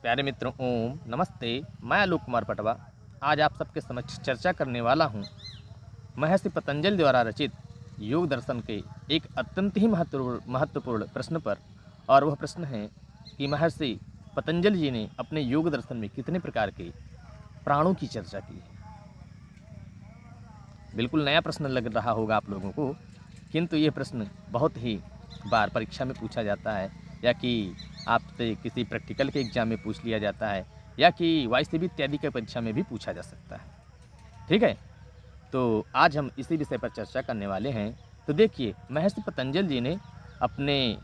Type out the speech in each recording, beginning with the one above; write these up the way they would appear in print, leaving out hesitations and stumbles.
प्यारे मित्रों, ओम नमस्ते। मैं आलोक कुमार पटवा आज आप सबके समक्ष चर्चा करने वाला हूँ महर्षि पतंजलि द्वारा रचित योग दर्शन के एक अत्यंत ही महत्वपूर्ण प्रश्न पर। और वह प्रश्न है कि महर्षि पतंजलि जी ने अपने योग दर्शन में कितने प्रकार के प्राणों की चर्चा की है। बिल्कुल नया प्रश्न लग रहा होगा आप लोगों को, किंतु ये प्रश्न बहुत ही बार परीक्षा में पूछा जाता है, या कि आपसे किसी प्रैक्टिकल के एग्जाम में पूछ लिया जाता है, या कि वायुसेवी इत्यादि के परीक्षा में भी पूछा जा सकता है। ठीक है, तो आज हम इसी विषय पर चर्चा करने वाले हैं। तो देखिए, महर्षि पतंजलि जी ने अपने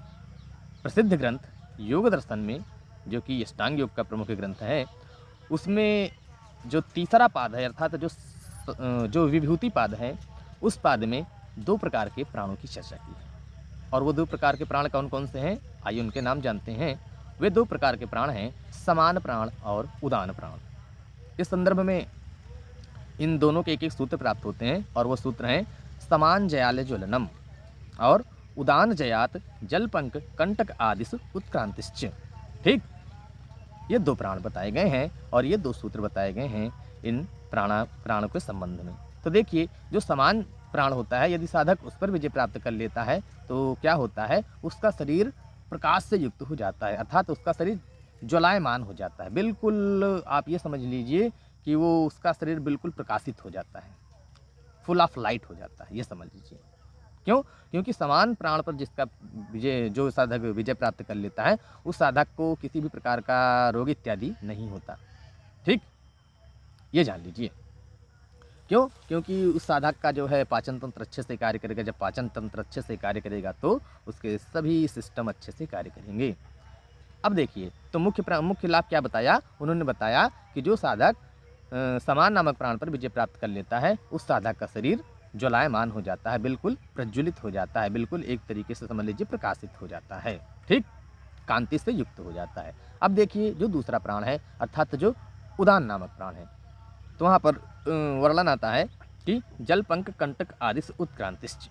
प्रसिद्ध ग्रंथ योग दर्शन में, जो कि अष्टांग योग का प्रमुख ग्रंथ है, उसमें जो तीसरा पाद है, अर्थात जो विभूति पाद है, उस पाद में दो प्रकार के प्राणों की चर्चा की है। और वो दो प्रकार के प्राण कौन कौन से हैं, आइए उनके नाम जानते हैं। वे दो प्रकार के प्राण हैं, समान प्राण और उदान प्राण। इस संदर्भ में इन दोनों के एक एक सूत्र प्राप्त होते हैं, और वो सूत्र हैं समान जयाल ज्वलनम और उदान जयात जलपंक कंटक आदिश उत्क्रांतिश्च। ठीक, ये दो प्राण बताए गए हैं और ये दो सूत्र बताए गए हैं इन प्राणों के संबंध में। तो देखिए, जो समान प्राण होता है, यदि साधक उस पर विजय प्राप्त कर लेता है तो क्या होता है, उसका शरीर प्रकाश से युक्त हो जाता है, अर्थात उसका शरीर ज्वलायमान हो जाता है। बिल्कुल आप ये समझ लीजिए कि वो उसका शरीर बिल्कुल प्रकाशित हो जाता है, फुल ऑफ लाइट हो जाता है, ये समझ लीजिए। क्यों? क्योंकि समान प्राण पर जिसका विजय, जो साधक विजय प्राप्त कर लेता है, उस साधक को किसी भी प्रकार का रोग इत्यादि नहीं होता। ठीक, ये जान लीजिए। क्यों? क्योंकि उस साधक का जो है पाचन तंत्र अच्छे से कार्य करेगा। जब पाचन तंत्र अच्छे से कार्य करेगा तो उसके सभी सिस्टम अच्छे से कार्य करेंगे। अब देखिए, तो मुख्य लाभ क्या बताया उन्होंने? बताया कि जो साधक समान नामक प्राण पर विजय प्राप्त कर लेता है, उस साधक का शरीर ज्वलायमान हो जाता है, बिल्कुल प्रज्वलित हो जाता है, बिल्कुल एक तरीके से समझ लीजिए प्रकाशित हो जाता है। ठीक, कांति से युक्त हो जाता है। अब देखिए, जो दूसरा प्राण है, अर्थात जो उदान नामक प्राण है, तो वहाँ पर वर्णन आता है कि जलपंक कंटक आदिश उत्क्रांतिश्च।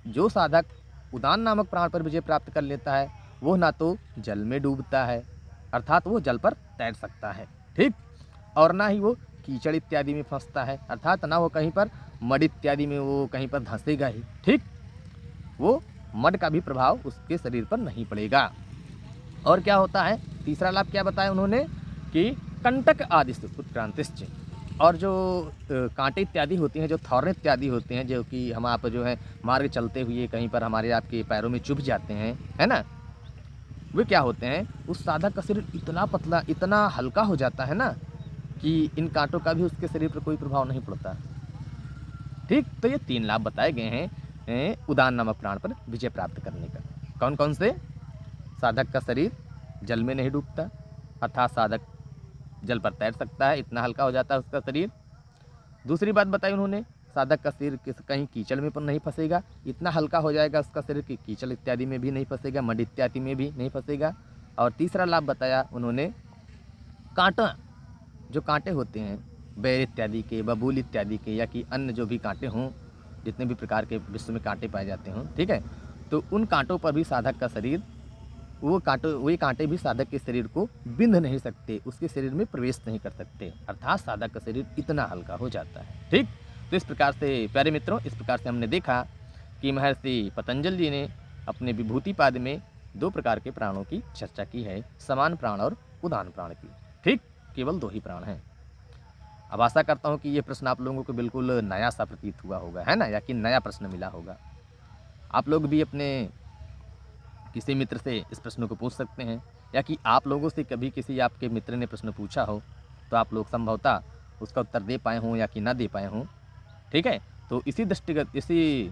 जो साधक उदान नामक प्राण पर विजय प्राप्त कर लेता है, वो ना तो जल में डूबता है, अर्थात वो जल पर तैर सकता है। ठीक, और ना ही वो कीचड़ इत्यादि में फंसता है, अर्थात ना वो कहीं पर मड इत्यादि में वो कहीं पर धंसेगा ही। ठीक, वो मड का भी प्रभाव उसके शरीर पर नहीं पड़ेगा। और क्या होता है, तीसरा लाभ क्या बताया उन्होंने कि कंटक आदि उत्क्रांतिश्च। और जो कांटे इत्यादि होती हैं, जो थॉर्न इत्यादि होते हैं, जो कि हम आप जो है मार्ग चलते हुए कहीं पर हमारे आपके पैरों में चुभ जाते हैं, है ना, वे क्या होते हैं, उस साधक का शरीर इतना पतला, इतना हल्का हो जाता है ना, कि इन कांटों का भी उसके शरीर पर कोई प्रभाव नहीं पड़ता। ठीक, तो ये तीन लाभ बताए गए हैं उदान नामक प्राण पर विजय प्राप्त करने का। कौन कौन से? साधक का शरीर जल में नहीं डूबता, अर्थात साधक जल पर तैर सकता है, इतना हल्का हो जाता है उसका शरीर। दूसरी बात बताई उन्होंने, साधक का शरीर कहीं कीचड़ में पर नहीं फंसेगा, इतना हल्का हो जाएगा उसका शरीर कि कीचड़ इत्यादि में भी नहीं फंसेगा, मड इत्यादि में भी नहीं फंसेगा। और तीसरा लाभ बताया उन्होंने, कांटा, जो कांटे होते हैं बैर इत्यादि के, बबूल इत्यादि के, या कि अन्य जो भी कांटे हों, जितने भी प्रकार के विश्व में कांटे पाए जाते हों, ठीक है, तो उन कांटों पर भी साधक का शरीर, वही कांटे भी साधक के शरीर को बिंध नहीं सकते, उसके शरीर में प्रवेश नहीं कर सकते, अर्थात साधक का शरीर इतना हल्का हो जाता है। ठीक, तो इस प्रकार से प्यारे मित्रों, इस प्रकार से हमने देखा कि महर्षि पतंजलि जी ने अपने विभूति पाद में दो प्रकार के प्राणों की चर्चा की है, समान प्राण और उदान प्राण की। ठीक, केवल दो ही प्राण हैं। अब आशा करता हूँ कि ये प्रश्न आप लोगों को बिल्कुल नया सा प्रतीत हुआ होगा, है ना, या कि नया प्रश्न मिला होगा। आप लोग भी अपने किसी मित्र से इस प्रश्न को पूछ सकते हैं, या कि आप लोगों से कभी किसी आपके मित्र ने प्रश्न पूछा हो तो आप लोग संभवतः उसका उत्तर दे पाए हों या कि ना दे पाए हों। ठीक है, तो इसी दृष्टिगत, इसी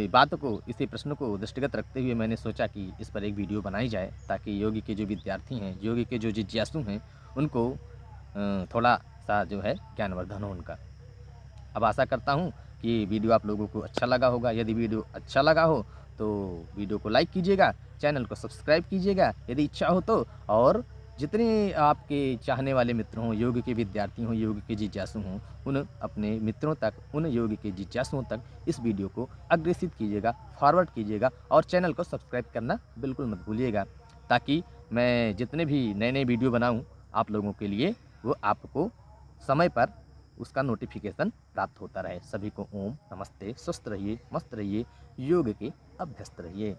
बात को, इसी प्रश्न को दृष्टिगत रखते हुए मैंने सोचा कि इस पर एक वीडियो बनाई जाए, ताकि योगी के जो विद्यार्थी हैं, योगी के जो जिज्ञासु हैं, उनको थोड़ा सा जो है ज्ञानवर्धन हो उनका। अब आशा करता हूँ कि वीडियो आप लोगों को अच्छा लगा होगा। यदि वीडियो अच्छा लगा हो तो वीडियो को लाइक कीजिएगा, चैनल को सब्सक्राइब कीजिएगा यदि इच्छा हो तो, और जितने आपके चाहने वाले मित्र हों, योग के विद्यार्थी हों, योग के जिज्ञासु हों, उन अपने मित्रों तक, उन योग के जिज्ञासुओं तक इस वीडियो को अग्रेसित कीजिएगा, फॉरवर्ड कीजिएगा, और चैनल को सब्सक्राइब करना बिल्कुल मत भूलिएगा, ताकि मैं जितने भी नए नए वीडियो बनाऊँ आप लोगों के लिए वो आपको समय पर उसका नोटिफिकेशन प्राप्त होता रहे। सभी को ओम नमस्ते, स्वस्थ रहिए, मस्त रहिए, योग के अभ्यस्त रहिए।